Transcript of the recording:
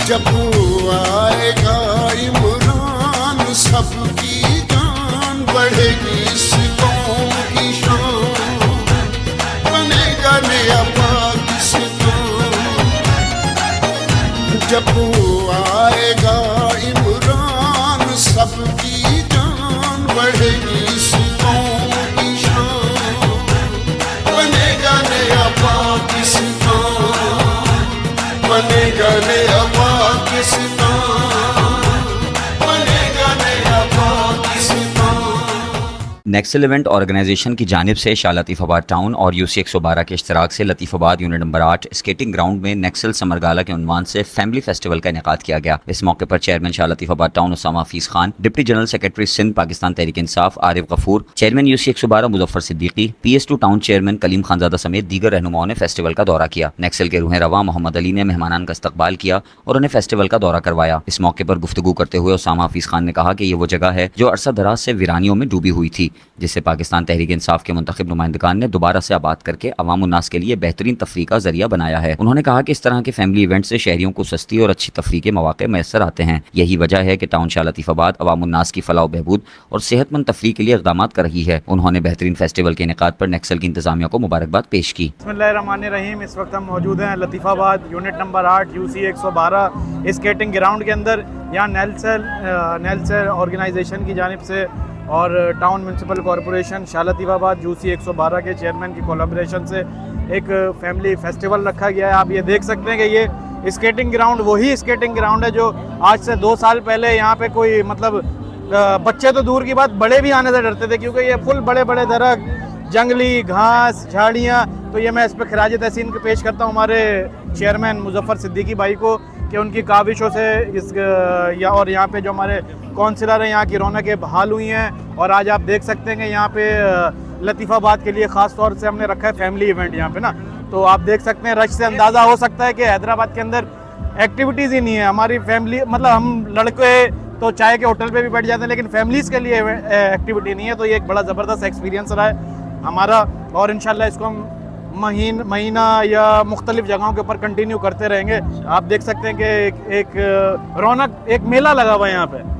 जब आएगा इमरान सबकी जान बढ़ेगी, इस कौम की शान बनेगा नया पाकिस्तान। जब आएगा इमरान सबकी जान बढ़ेगी, इस कौम की शान बनेगा नया पाकिस्तान, बनेगा नया पाकिस्तान, बनेगा नया पाकिस्तान। नेक्सल इवेंट ऑर्गेनाइजेशन की जानिब से शाह लतीफ़ाबाद टाउन और यूसी 112 के इश्तराक से Latifabad unit number 8 skating ground में नेक्सल समर गाला के उन्वान से फैमिली फेस्टिवल का इनेकाद किया गया। इस मौके पर chairman Shah Latifabad town Usama Hafeez Khan, deputy general secretary Sindh Pakistan Tehreek Insaf Arif Ghafoor, chairman UC 112 Muzaffar Siddiqui, PS2 town chairman Kaleem Khanzada समेत दीगर रहनुमाओं ने फेस्टिवल का दौरा किया। नेक्सल के रूह रवा मोहम्मद अली ने मेहमानान का इस्तकबाल किया और उन्हें फेस्टिवल का दौरा करवाया। इस मौके पर गुफ्तगू करते हुए उसामा हफीज़ खान ने कहा कि ये वो जगह है जो अरसा दराज से वीरानियों में डूबी हुई थी, जिससे पाकिस्तान तहरीक इंसाफ के मुंतखब नुमाइंदगान ने दोबारा से आबाद करके अवाम उन्नास के लिए बेहतरीन तफरीह का जरिया बनाया है। उन्होंने कहा कि इस तरह के फैमिली इवेंट से शहरियों को सस्ती और अच्छी तफरीह के मौके मैसर आते हैं। यही वजह है कि टाउन शाह लतीफ़ाबाद अवाम उन्नास की फलाह बहबूद और सेहतमंद तफरीह के लिए इक़दामात कर रही है। उन्होंने बेहतरीन फेस्टिवल के इनेकाद पर नेक्सल की इंतजामिया को मुबारकबाद पेश की। बिस्मिल्लाहिर्रहमानिर्रहीम। इस वक्त हम मौजूद हैं Latifabad unit number 8 UC 112 skating ground के अंदर। यहाँ नेल्सल ऑर्गेनाइजेशन की जानिब से और town municipal corporation Shah Latifabad UC 112 के चेयरमैन की कोलैबोरेशन से एक फैमिली फेस्टिवल रखा गया है। आप ये देख सकते हैं कि ये स्केटिंग ग्राउंड वही स्केटिंग ग्राउंड है जो आज से 2 साल पहले यहाँ पे कोई मतलब बच्चे तो दूर की बात बड़े भी आने से डरते थे, क्योंकि ये फुल बड़े बड़े दरख्त, जंगली घास, झाड़ियाँ। तो ये मैं इस पर खराज तहसीन पेश करता हूँ हमारे चेयरमैन मुजफ्फर सिद्दीकी भाई को कि उनकी काविशों से और यहाँ पे जो हमारे काउंसिलर हैं यहाँ की रौनकें बहाल हुई हैं। और आज आप देख सकते हैं कि यहाँ पे लतीफ़ाबाद के लिए ख़ास तौर से हमने रखा है फैमिली इवेंट यहाँ पे ना। तो आप देख सकते हैं रश से अंदाज़ा हो सकता है कि हैदराबाद के अंदर एक्टिविटीज़ ही नहीं है। हमारी फैमिली मतलब हम लड़के तो चाय के होटल पे भी बैठ जाते हैं, लेकिन फैमिलीज़ के लिए एक्टिविटी नहीं है। तो ये एक बड़ा ज़बरदस्त एक्सपीरियंस रहा है हमारा और इंशाल्लाह इसको हम महीना या मुख्तलिफ जगहों के ऊपर कंटिन्यू करते रहेंगे। आप देख सकते हैं कि एक रौनक, एक मेला लगा हुआ है यहाँ पे।